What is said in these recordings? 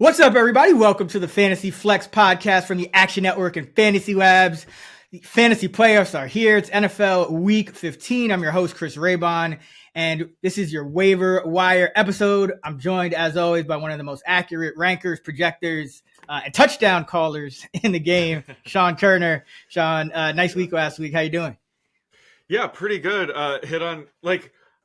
What's up, everybody? Welcome to the Fantasy Flex podcast from the Action Network and Fantasy Labs. The fantasy playoffs are here. It's NFL Week 15. I'm your host, Chris Raybon, and this is your Waiver Wire episode. I'm joined, as always, by one of the most accurate rankers, projectors, and touchdown callers in the game, Sean Turner. Sean, nice week last week. How you doing? Yeah, pretty good.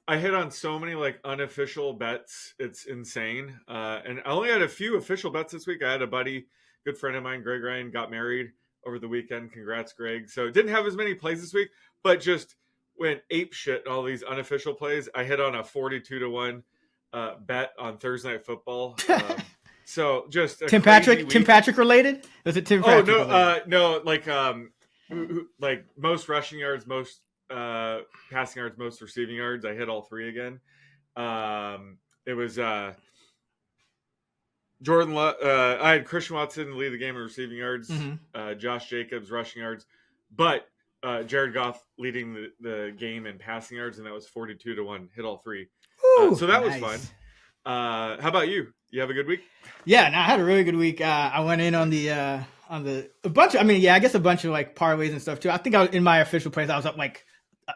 I hit on so many unofficial bets. It's insane. And I only had a few official bets this week. I had a buddy, good friend of mine, Greg Ryan, got married over the weekend. Congrats, Greg. So didn't have as many plays this week, but just went ape shit all these unofficial plays. I hit on a 42-1 bet on Thursday Night Football. So just a Tim Patrick related? Was it Tim Patrick? Like most rushing yards, most passing yards, most receiving yards. I hit all three again. It was Jordan. I had Christian Watson lead the game in receiving yards. Mm-hmm. Josh Jacobs rushing yards, but Jared Goff leading the game in passing yards, and that was 42-1. Hit all three. So that was fun. How about you? You have a good week? Yeah, I had a really good week. I went in on a bunch of like parlays and stuff too. I think in my official plays, I was up like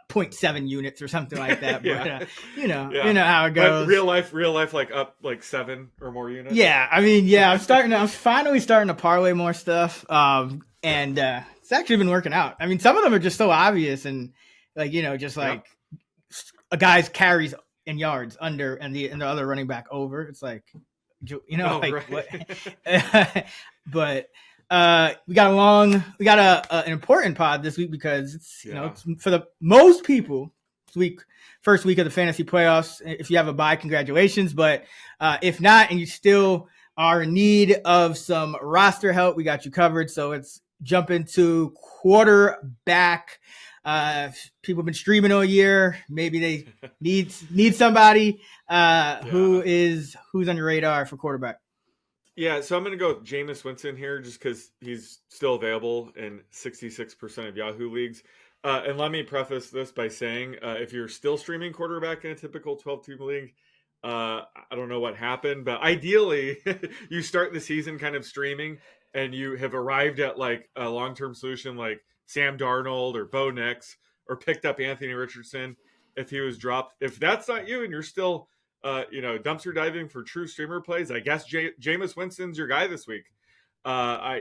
0.7 units or something like that. Yeah. But you know how it goes. But real life, like up like 7 or more units. Yeah, I'm finally starting to parlay more stuff. And it's actually been working out. I mean, some of them are just so obvious and a guy's carries and yards under and the other running back over. It's like, what? But we got an important pod this week because it's for the most people first week of the fantasy playoffs. If you have a bye, congratulations. But if not, and you still are in need of some roster help, we got you covered. So let's jump into quarterback. People have been streaming all year. Maybe they need somebody who's on your radar for quarterback. Yeah, so I'm going to go with Jameis Winston here just because he's still available in 66% of Yahoo leagues. And let me preface this by saying if you're still streaming quarterback in a typical 12-team league, I don't know what happened, but ideally you start the season kind of streaming and you have arrived at like a long-term solution like Sam Darnold or Bo Nix or picked up Anthony Richardson if he was dropped. If that's not you and you're still dumpster diving for true streamer plays, I guess Jameis Winston's your guy this week.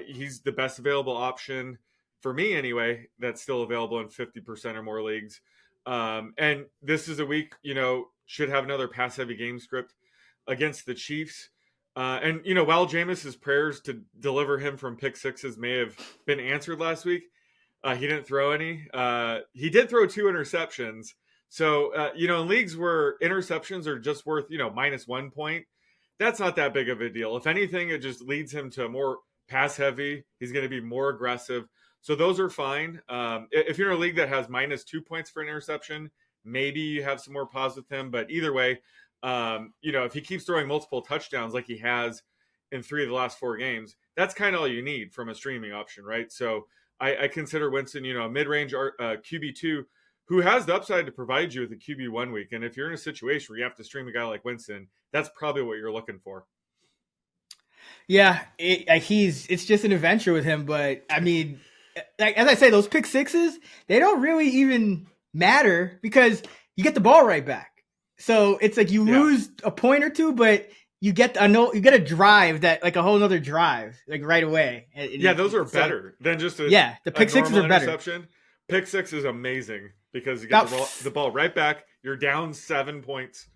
He's the best available option for me anyway. That's still available in 50% or more leagues. And this is a week, should have another pass heavy game script against the Chiefs. And while Jameis's prayers to deliver him from pick sixes may have been answered last week, he didn't throw any. He did throw 2 interceptions. So, in leagues where interceptions are just worth, minus 1 point, that's not that big of a deal. If anything, it just leads him to more pass heavy. He's going to be more aggressive. So those are fine. If you're in a league that has minus 2 points for an interception, maybe you have some more pause with him. But either way, if he keeps throwing multiple touchdowns like he has in 3 of the last 4 games, that's kind of all you need from a streaming option, right? So I consider Winston, a mid-range QB2 who has the upside to provide you with a QB1 week. And if you're in a situation where you have to stream a guy like Winston, that's probably what you're looking for. Yeah, it's just an adventure with him. But I mean, as I say, those pick sixes, they don't really even matter because you get the ball right back. So it's like you lose a point or two, but you get a drive that like a whole nother drive like right away. Those are better than just the pick sixes are better. Pick six is amazing because you get the ball right back. You're down 7 points,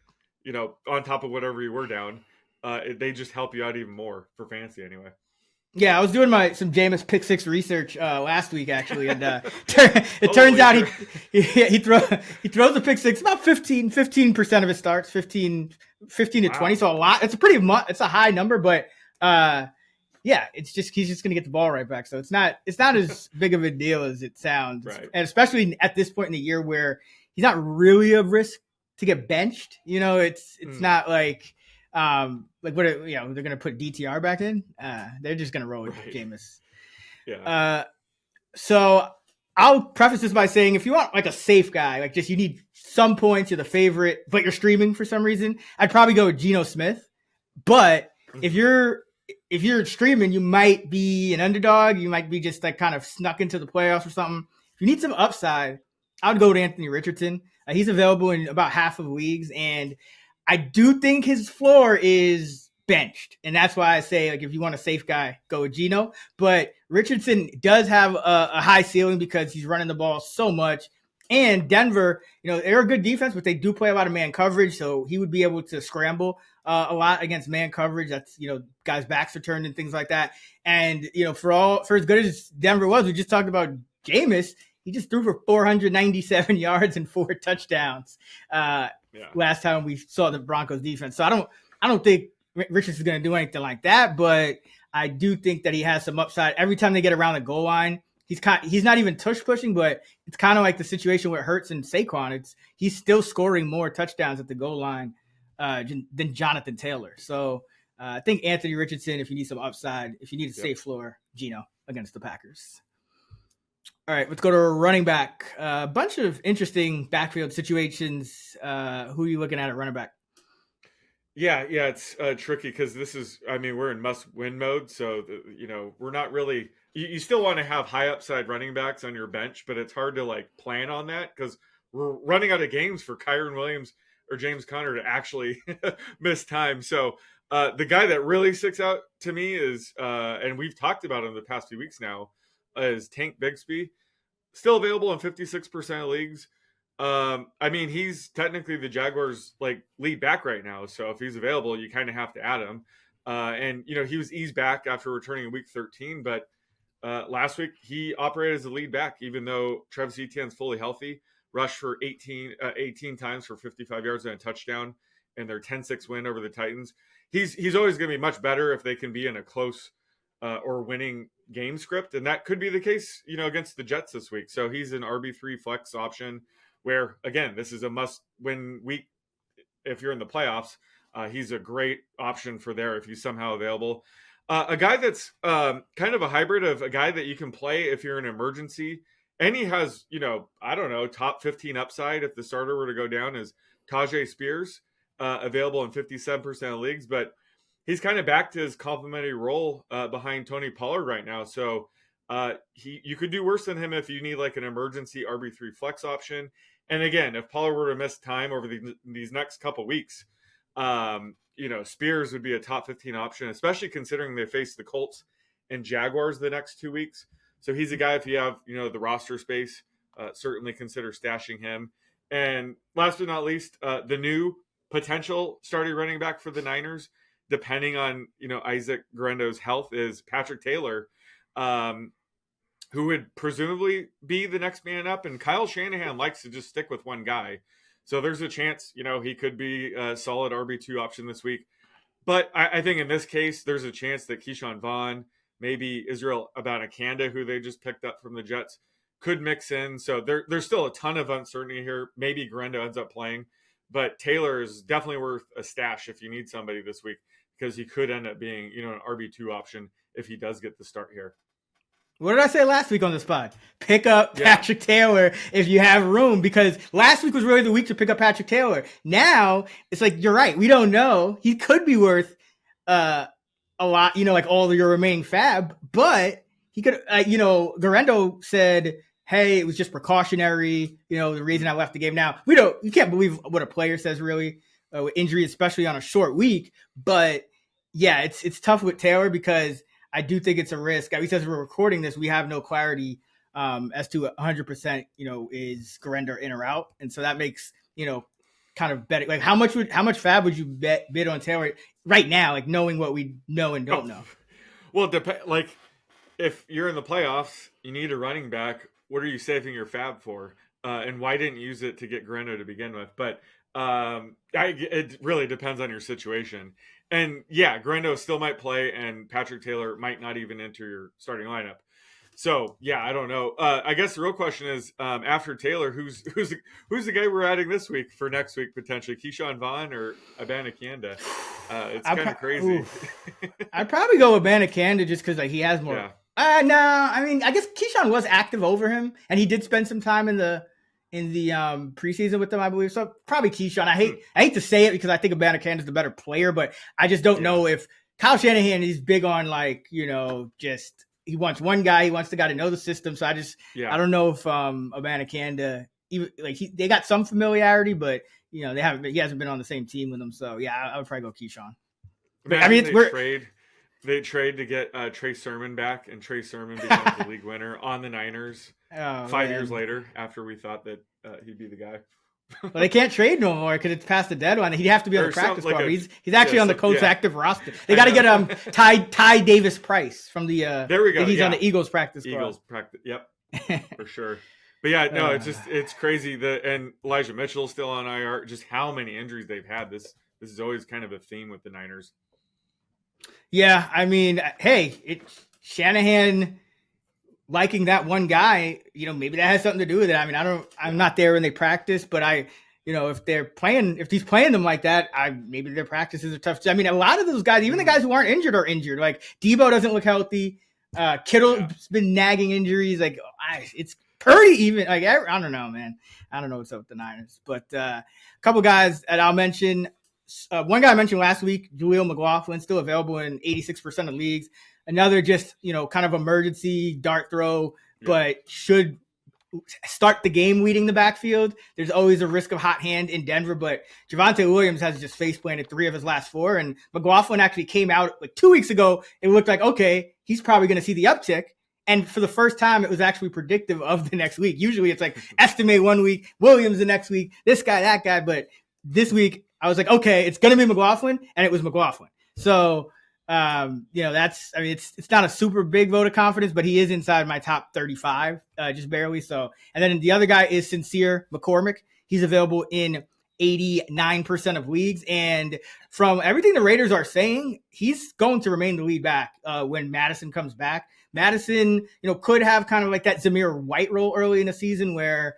on top of whatever you were down. They just help you out even more for fantasy anyway. Yeah, I was doing some Jameis pick six research last week actually, and it turns out he throws a pick six about 15% of his starts, 15 to 20, so a lot. It's a high number, but it's just he's just going to get the ball right back. So it's not as big of a deal as it sounds, right. And especially at this point in the year where he's not really a risk to get benched. It's not like. They're going to put DTR back in. They're just going to roll with Jameis. Yeah. So I'll preface this by saying, if you want like a safe guy, like just you need some points, you're the favorite, but you're streaming for some reason, I'd probably go with Geno Smith. But if you're if you're streaming, you might be an underdog. You might be just like kind of snuck into the playoffs or something. If you need some upside, I would go to Anthony Richardson. He's available in about half of leagues, and I do think his floor is benched, and that's why I say, like, if you want a safe guy, go with Geno. But Richardson does have a high ceiling because he's running the ball so much. And Denver, they're a good defense, but they do play a lot of man coverage, so he would be able to scramble a lot against man coverage. That's, guys' backs are turned and things like that. And, for as good as Denver was, we just talked about Jameis. He just threw for 497 yards and 4 touchdowns last time we saw the Broncos defense. So I don't think Richardson's going to do anything like that, but I do think that he has some upside. Every time they get around the goal line, he's not even tush pushing, but it's kind of like the situation with Hurts and Saquon. He's still scoring more touchdowns at the goal line than Jonathan Taylor. So I think Anthony Richardson, if you need some upside, if you need a safe floor, Geno against the Packers. All right, let's go to a running back. A bunch of interesting backfield situations. Who are you looking at running back? Yeah, it's tricky because we're in must-win mode. So, we're not really – you still want to have high upside running backs on your bench, but it's hard to, plan on that because we're running out of games for Kyren Williams or James Conner to actually miss time. So, the guy that really sticks out to me is and we've talked about him the past few weeks now, is Tank Bigsby. Still available in 56% of leagues. He's technically the Jaguars' lead back right now. So if he's available, you kind of have to add him. He was eased back after returning in week 13, but last week he operated as the lead back, even though Travis Etienne's fully healthy. Rushed for 18 times for 55 yards and a touchdown in their 10-6 win over the Titans. He's always going to be much better if they can be in a close or winning game script, and that could be the case, against the Jets this week. So he's an RB3 flex option where, again, this is a must-win week if you're in the playoffs. He's a great option for there if he's somehow available. A guy that's kind of a hybrid of a guy that you can play if you're in an emergency, and he has, top 15 upside if the starter were to go down, is Tajay Spears, available in 57% of leagues, but he's kind of back to his complimentary role behind Tony Pollard right now. So you could do worse than him if you need an emergency RB3 flex option. And again, if Pollard were to miss time over these next couple weeks, Spears would be a top 15 option, especially considering they face the Colts and Jaguars the next 2 weeks. So he's a guy, if you have, the roster space, certainly consider stashing him. And last but not least, the new potential starting running back for the Niners, depending on, Isaac Guerendo's health, is Patrick Taylor, who would presumably be the next man up. And Kyle Shanahan likes to just stick with one guy. So there's a chance, he could be a solid RB2 option this week. But I think in this case, there's a chance that Keyshawn Vaughn, maybe Israel Abanikanda, who they just picked up from the Jets, could mix in. So there's still a ton of uncertainty here. Maybe Guerendo ends up playing. But Taylor is definitely worth a stash if you need somebody this week, because he could end up being, an RB2 option if he does get the start here. What did I say last week on the spot? Pick up Patrick Taylor if you have room, because last week was really the week to pick up Patrick Taylor. Now it's you're right. We don't know. He could be worth a lot, all of your remaining fab, but he could, Guerendo said, hey, it was just precautionary. The reason I left the game. Now you can't believe what a player says really with injury, especially on a short week. But yeah, it's tough with Taylor because I do think it's a risk. At least as we're recording this, we have no clarity as to 100%, is Guerendo in or out. And so that makes, kind of betting. How much fab would you bid on Taylor right now? Knowing what we know and don't know. Well, if you're in the playoffs, you need a running back. What are you saving your fab for? And why didn't you use it to get Guerendo to begin with? But it really depends on your situation. And yeah, Guerendo still might play, and Patrick Taylor might not even enter your starting lineup. So yeah, I don't know. I guess the real question is, after Taylor, who's the guy we're adding this week for next week potentially? Keyshawn Vaughn or Abanikanda? It's kind of crazy. I'd probably go with Abanikanda just because he has more. Yeah. No, I guess Keyshawn was active over him, and he did spend some time in the preseason with them, I believe. So probably Keyshawn. I hate to say it because I think Abanikanda is the better player, but I just don't know if Kyle Shanahan is big on like, just he wants one guy. He wants the guy to know the system. So I don't know if Abanikanda, even like they got some familiarity, but he hasn't been on the same team with them. So yeah, I would probably go Keyshawn. They trade to get Trey Sermon back, and Trey Sermon becomes the league winner on the Niners 5 years later after we thought that he'd be the guy. Well, they can't trade no more because it's past the deadline. He'd have to be on the practice squad. He's actually on the Colts active roster. They got to get Ty Davis Price from the. There we go. He's on the Eagles practice squad. Eagles practice. Yep, for sure. But yeah, no, it's crazy. And Elijah Mitchell's still on IR. Just how many injuries they've had. This is always kind of a theme with the Niners. Yeah, I mean, hey, Shanahan liking that one guy, maybe that has something to do with it. I mean, I'm not there when they practice, but if he's playing them like that, maybe their practices are tough. I mean, a lot of those guys, even the guys who aren't injured are injured. Like Debo doesn't look healthy. Kittle's been nagging injuries. Like it's pretty even. Like I don't know, man. I don't know what's up with the Niners, but a couple guys that I'll mention. One guy I mentioned last week, Jaleel McLaughlin, still available in 86% of leagues. Another just, kind of emergency dart throw, but should start the game leading the backfield. There's always a risk of hot hand in Denver, but Javonte Williams has just face planted 3 of his last 4. And McLaughlin actually came out like 2 weeks ago. It looked like, okay, he's probably going to see the uptick. And for the first time, it was actually predictive of the next week. Usually it's like estimate 1 week, Williams the next week, this guy, that guy. But this week I was like, okay, it's going to be McLaughlin. And it was McLaughlin. So, it's not a super big vote of confidence, but he is inside my top 35, just barely. So, and then the other guy is Sincere McCormick. He's available in 89% of leagues. And from everything the Raiders are saying, he's going to remain the lead back when Madison comes back. Madison, could have kind of like that Zamir White role early in the season where,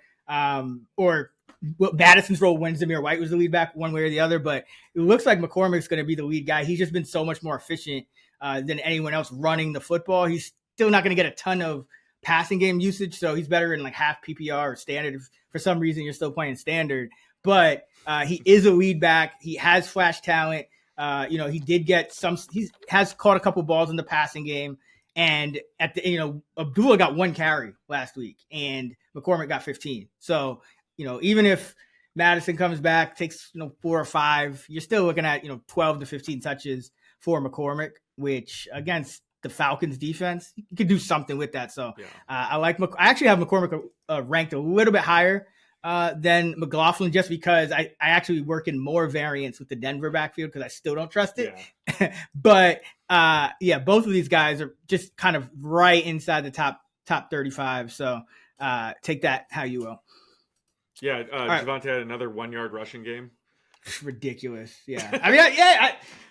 Madison's role when Zamir White was the lead back one way or the other, but it looks like McCormick's going to be the lead guy. He's just been so much more efficient than anyone else running the football. He's still not going to get a ton of passing game usage, so he's better in like half PPR or standard if for some reason you're still playing standard. But he is a lead back. He has flash talent. He did get he has caught a couple balls in the passing game. And at the, Abdullah got 1 carry last week and McCormick got 15. So, even if Madison comes back, takes, 4 or 5, you're still looking at, 12 to 15 touches for McCormick, which against the Falcons defense, you could do something with that. So I actually have McCormick ranked a little bit higher than McLaughlin just because I actually work in more variants with the Denver backfield because I still don't trust it. Yeah. But both of these guys are just kind of right inside the top 35. So take that how you will. Yeah, Javonte had another 1-yard rushing game. Ridiculous. Yeah. I mean,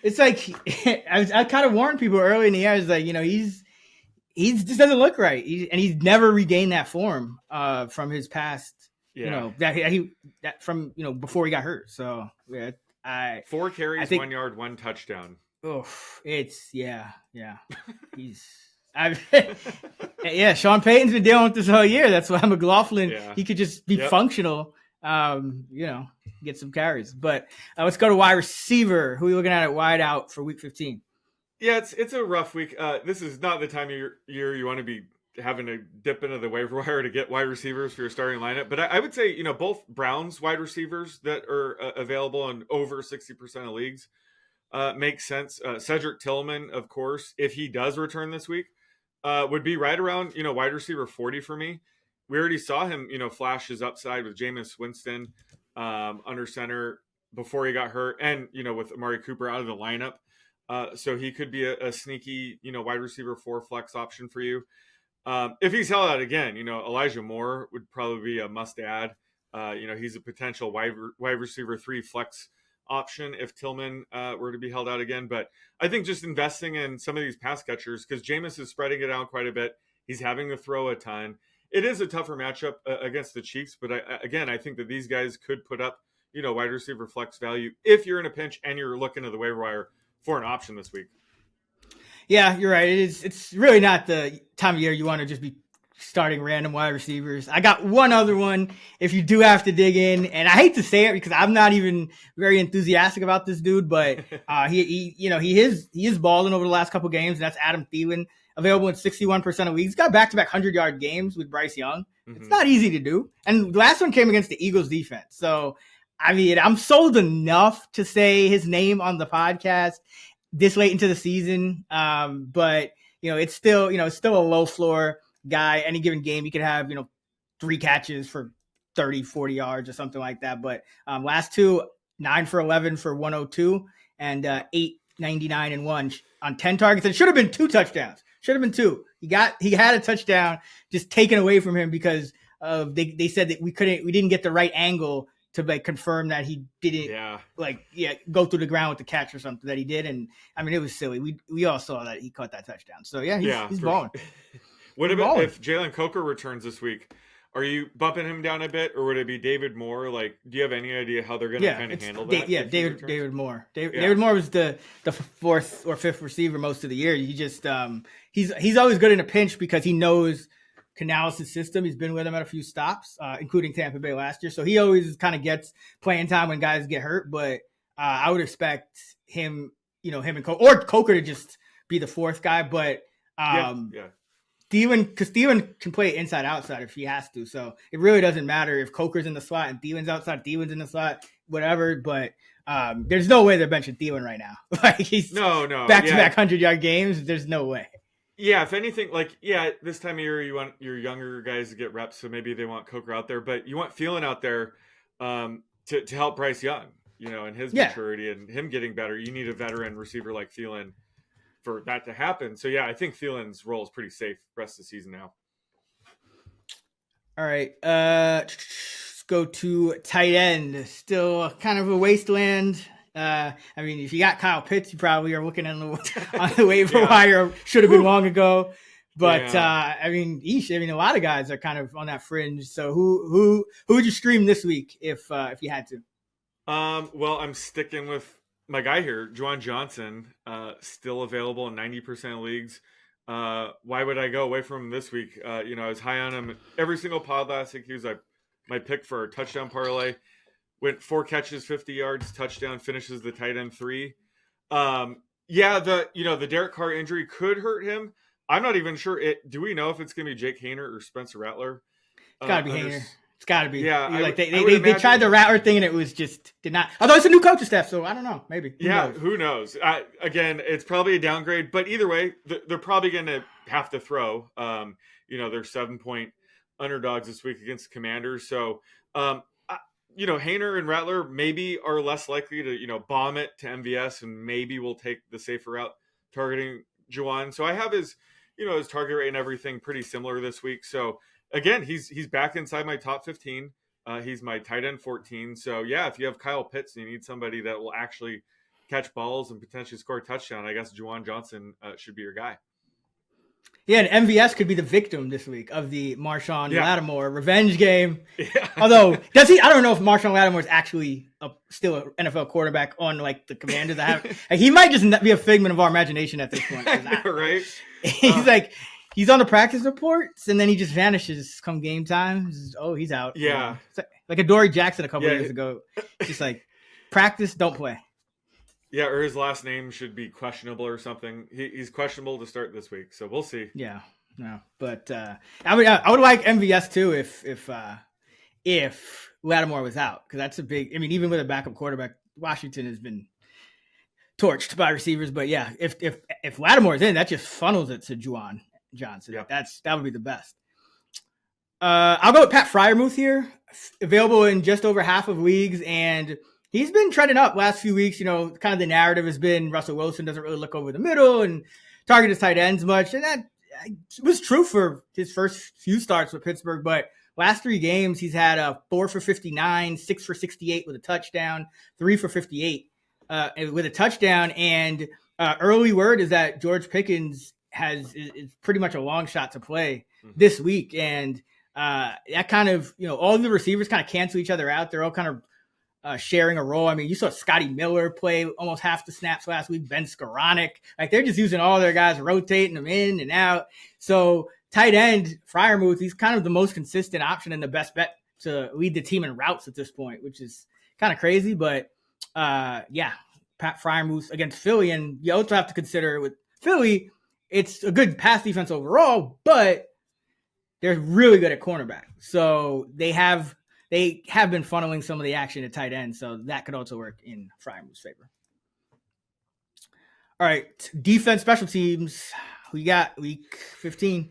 it's like I kind of warned people early in the year. It's like, he just doesn't look right. He's never regained that form from his past. Yeah. From before he got hurt. So 4 carries, 1 yard, 1 touchdown. Oh, it's he's. Sean Payton's been dealing with this whole year. That's why McLaughlin, he could just be functional, get some carries. But let's go to wide receiver. Who are you looking at wide out for week 15? Yeah, it's a rough week. This is not the time of year you want to be having to dip into the waiver wire to get wide receivers for your starting lineup. But I would say, both Browns wide receivers that are available in over 60% of leagues make sense. Cedric Tillman, of course, if he does return this week, would be right around, wide receiver 40 for me. We already saw him, flash his upside with Jameis Winston under center before he got hurt and, with Amari Cooper out of the lineup. So he could be a sneaky, wide receiver 4 flex option for you. If he's held out again, Elijah Moore would probably be a must add. He's a potential wide receiver 3 flex option if Tillman were to be held out again. But I think just investing in some of these pass catchers, because Jameis is spreading it out quite a bit. He's having to throw a ton. It is a tougher matchup against the Chiefs, but I think that these guys could put up, wide receiver flex value if you're in a pinch and you're looking at the waiver wire for an option this week. Yeah, you're right. It's really not the time of year you want to just be starting random wide receivers. I got one other one if you do have to dig in, and I hate to say it because I'm not even very enthusiastic about this dude, but he is balling over the last couple games, and that's Adam Thielen, available in 61% of leagues. He's got back-to-back 100-yard games with Bryce Young. Mm-hmm. It's not easy to do, and the last one came against the Eagles defense. So, I mean, I'm sold enough to say his name on the podcast this late into the season, but it's still a low floor guy. Any given game, he could have 3 catches for 30, 40 yards or something like that. But last two, 9 for 11 for 102 and 899 and 1 on 10 targets. It should have been 2 touchdowns. Should have been 2. He had a touchdown just taken away from him because they said that we didn't get the right angle to confirm that he didn't go through the ground with the catch or something that he did. And I mean, it was silly. We all saw that he caught that touchdown. So he's balling. What about if Jalen Coker returns this week? Are you bumping him down a bit, or would it be David Moore? Like, do you have any idea how they're going to kind of handle that? David Moore. David Moore was the 4th or 5th receiver most of the year. He just he's always good in a pinch because he knows Canales' system. He's been with him at a few stops, including Tampa Bay last year. So he always kind of gets playing time when guys get hurt. But I would expect him and Coker to just be the 4th guy. But Thielen can play inside outside if he has to. So it really doesn't matter if Coker's in the slot and Thielen's outside, Thielen's in the slot, whatever. But there's no way they're benching Thielen right now. Like he's back-to-back 100-yard games. There's no way. Yeah, if anything, this time of year you want your younger guys to get reps, so maybe they want Coker out there, but you want Thielen out there to help Bryce Young, and his maturity and him getting better. You need a veteran receiver like Thielen for that to happen. So I think Thielen's role is pretty safe rest of the season now. All right, let's go to tight end. Still kind of a wasteland. I mean, if you got Kyle Pitts, you probably are looking on the waiver wire. Should have been long ago. But I mean, a lot of guys are kind of on that fringe. So who would you stream this week if you had to? Well, I'm sticking with my guy here, Juwan Johnson, still available in 90% of leagues. Why would I go away from him this week? I was high on him every single pod last week. He was my pick for a touchdown parlay. Went 4 catches, 50 yards, touchdown, finishes the tight end 3. The Derek Carr injury could hurt him. I'm not even sure. Do we know if it's going to be Jake Haener or Spencer Rattler? It's got to be Haener. It's got to be. Yeah, they tried the Rattler thing and it was just did not. Although it's a new coaching staff, so I don't know. Maybe. Who knows? Again, it's probably a downgrade, but either way, they're probably going to have to throw. They're 7-point underdogs this week against the Commanders, so. Haener and Rattler maybe are less likely to, bomb it to MVS and maybe will take the safer route targeting Juwan. So I have his target rate and everything pretty similar this week. So again, he's back inside my top 15. He's my tight end 14. So if you have Kyle Pitts and you need somebody that will actually catch balls and potentially score a touchdown, I guess Juwan Johnson should be your guy. Yeah, and MVS could be the victim this week of the Marshawn Lattimore revenge game. Yeah. Although, I don't know if Marshawn Lattimore is actually still an NFL quarterback on the Commanders. He might just be a figment of our imagination at this point. Right? He's on the practice reports, and then he just vanishes come game time. He's out. Yeah. Like a Dory Jackson a couple years ago. Just practice, don't play. Yeah, or his last name should be questionable or something. He's questionable to start this week, so we'll see. Yeah, no, but I would like MVS too if Lattimore was out, because that's a big. I mean, even with a backup quarterback, Washington has been torched by receivers. But if Lattimore's in, that just funnels it to Juwan Johnson. Yep. That would be the best. I'll go with Pat Freiermuth here, available in just over half of leagues, and he's been trending up last few weeks. Kind of the narrative has been Russell Wilson doesn't really look over the middle and target his tight ends much. And that was true for his first few starts with Pittsburgh. But last 3 games, he's had a 4 for 59, 6 for 68 with a touchdown, 3 for 58 with a touchdown. And early word is that George Pickens is pretty much a long shot to play this week. And that kind of, all the receivers kind of cancel each other out. They're all kind of sharing a role. I mean, you saw Scotty Miller play almost half the snaps last week, Ben Skoranek. They're just using all their guys, rotating them in and out. So tight end, Freiermuth, he's kind of the most consistent option and the best bet to lead the team in routes at this point, which is kind of crazy. But yeah, Pat Freiermuth against Philly. And you also have to consider with Philly, it's a good pass defense overall, but they're really good at cornerback. So they have been funneling some of the action to tight end. So that could also work in Freiermuth's favor. All right, defense, special teams. We got week 15.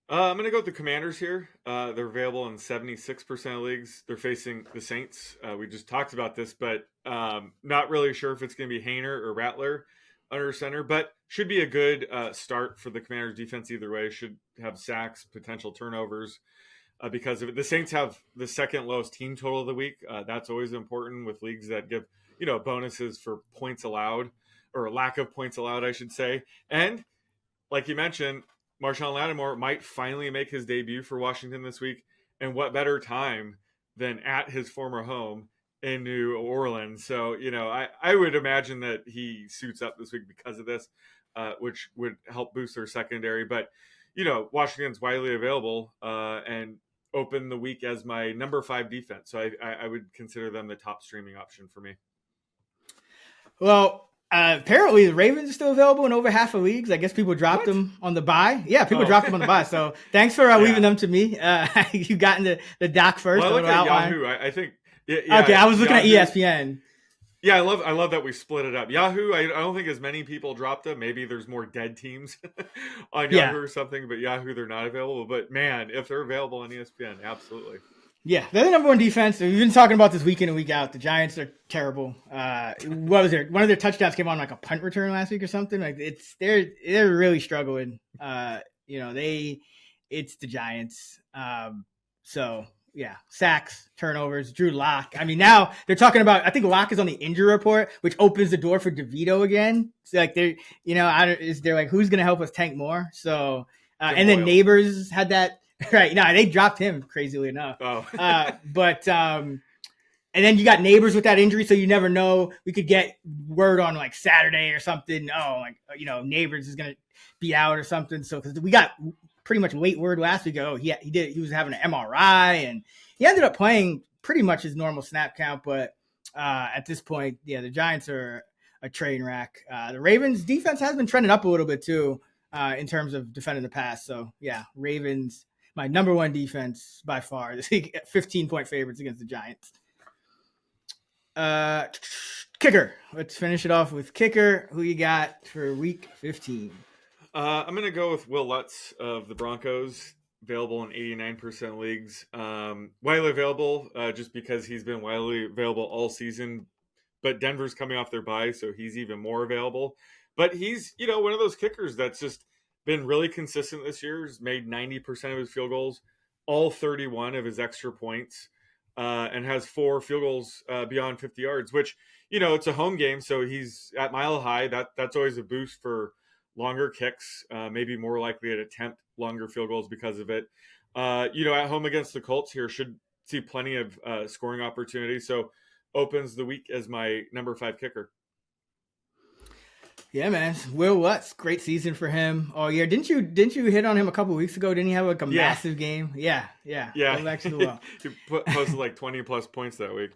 I'm going to go with the Commanders here. They're available in 76% of leagues. They're facing the Saints. We just talked about this, but not really sure if it's going to be Hainer or Rattler under center, but should be a good start for the Commanders defense either way. Should have sacks, potential turnovers because of it. The Saints have the second lowest team total of the week. That's always important with leagues that give, bonuses for points allowed or lack of points allowed, I should say. And like you mentioned, Marshawn Lattimore might finally make his debut for Washington this week. And what better time than at his former home in New Orleans. So, I would imagine that he suits up this week because of this, which would help boost their secondary. But, Washington's widely available and open the week as my number 5 defense. So I would consider them the top streaming option for me. Well, apparently the Ravens are still available in over half of leagues. I guess people dropped them on the bye. Yeah, people dropped them on the bye. So thanks for leaving them to me. You got into the doc first. Well, I look at Yahoo. I think. Yeah, okay, I was looking Yahoo. At ESPN. Yeah, I love that we split it up. Yahoo, I don't think as many people dropped them. Maybe there's more dead teams on Yahoo or something, but Yahoo, they're not available. But man, if they're available on ESPN, absolutely. Yeah, they're the number 1 defense. We've been talking about this week in and week out. The Giants are terrible. What was one of their touchdowns came on like a punt return last week or something. Like they're really struggling. It's the Giants. So yeah, sacks, turnovers, Drew Lock. I mean, now they're talking about. I think Lock is on the injury report, which opens the door for DeVito again. So like they're like who's gonna help us tank more? So and then Neighbors had that. Right. No, they dropped him crazily enough. Oh. And then you got Neighbors with that injury. So you never know. We could get word on like Saturday or something. Oh, Neighbors is going to be out or something. So, cause we got pretty much late word last week. Oh, he was having an MRI and he ended up playing pretty much his normal snap count. But at this point, the Giants are a train wreck. The Ravens defense has been trending up a little bit too, in terms of defending the pass. So yeah, Ravens, my number 1 defense by far this week, 15-point favorites against the Giants. Kicker. Let's finish it off with kicker. Who you got for week 15? I'm going to go with Will Lutz of the Broncos, available in 89% leagues. Widely available just because he's been widely available all season, but Denver's coming off their bye, so he's even more available. But he's, one of those kickers that's just been really consistent this year. He's made 90% of his field goals, all 31 of his extra points, and has 4 field goals beyond 50 yards, which, it's a home game. So he's at Mile High. That's always a boost for longer kicks, maybe more likely to attempt longer field goals because of it. At home against the Colts here should see plenty of scoring opportunities. So opens the week as my number 5 kicker. Yeah, man. Will Lutz, great season for him all year. Didn't you hit on him a couple of weeks ago? Didn't he have like a massive game? Yeah. Back to the well. He posted like 20 plus points that week.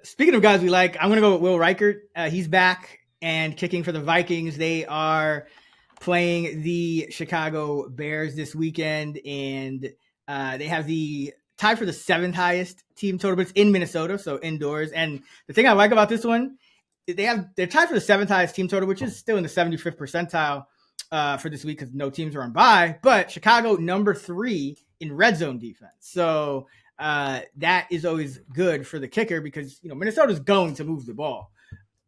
Speaking of guys we like, I'm gonna go with Will Reichert. He's back and kicking for the Vikings. They are playing the Chicago Bears this weekend, and they have the tied for the 7th highest team total, but it's in Minnesota, so indoors. And the thing I like about this one, they're tied for the 7th highest team total, which is still in the 75th percentile for this week because no teams are on bye. But Chicago number 3 in red zone defense, so that is always good for the kicker because Minnesota's going to move the ball,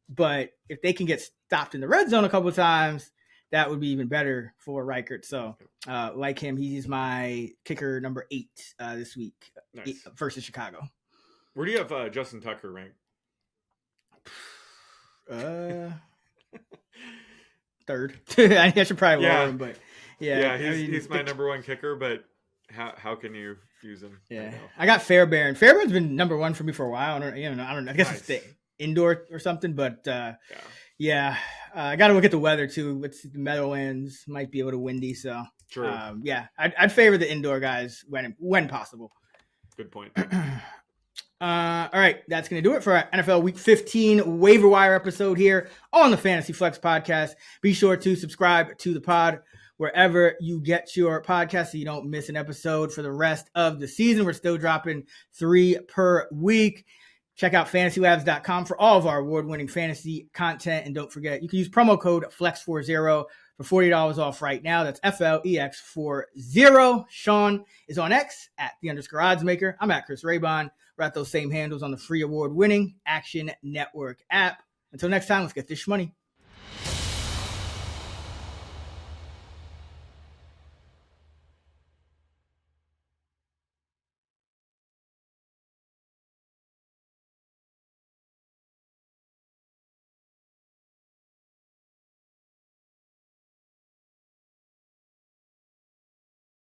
but if they can get stopped in the red zone a couple of times, that would be even better for Reichert. So like him, he's my kicker number 8 this week. Nice. Versus Chicago. Where do you have Justin Tucker ranked? 3rd. I should probably lower him, but he's my number 1 kicker. But how can you use him? Yeah, I got Fairbairn. Fairbairn's been number 1 for me for a while. I don't know. I guess it's the indoor or something, but Yeah, I got to look at the weather too. It's the Meadowlands might be a little windy, so True. Yeah, I'd favor the indoor guys when possible. Good point. All right, that's going to do it for our NFL Week 15 waiver wire episode here on the Fantasy Flex podcast. Be sure to subscribe to the pod wherever you get your podcast so you don't miss an episode for the rest of the season. We're still dropping 3 per week. Check out fantasylabs.com for all of our award-winning fantasy content. And don't forget, you can use promo code FLEX40 for $40 off right now. That's FLEX40. Sean is on X at @_oddsmaker. I'm at Chris Raybon. We're at those same handles on the free award-winning Action Network app. Until next time, let's get this money.